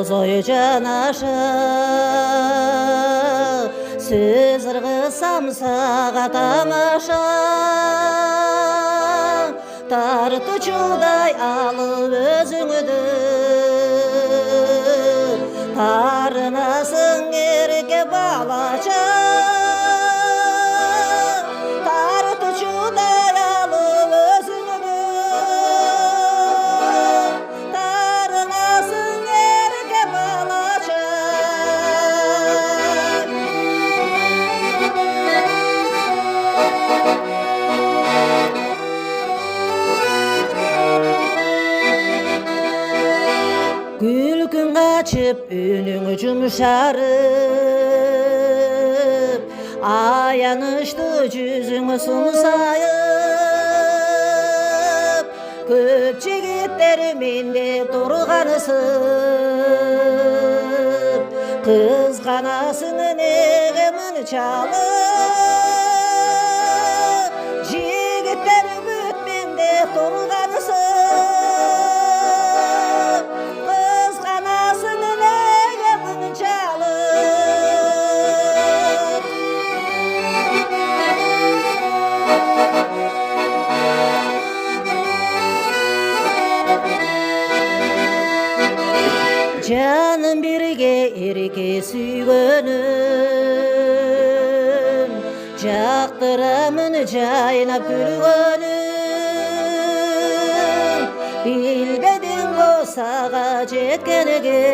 бозой жанашы сөз ырғызсам саға тамаша тартучудай алып өзүңдү тарынасың ерке балача тартучудай алып өзүңдү тарынасың ерке балача Күлкің қачып, үнің жұмшарып, аянышты жүзің сумсайып, көп жігіттер менде тұрғанысып, қызғанасың неге мұншалып, жігіттер бүт менде тұрғанысып, Жаным бірге ерке сүйгөнім жақтырамын жайнап күлгөнім білбедің босаға жеткенге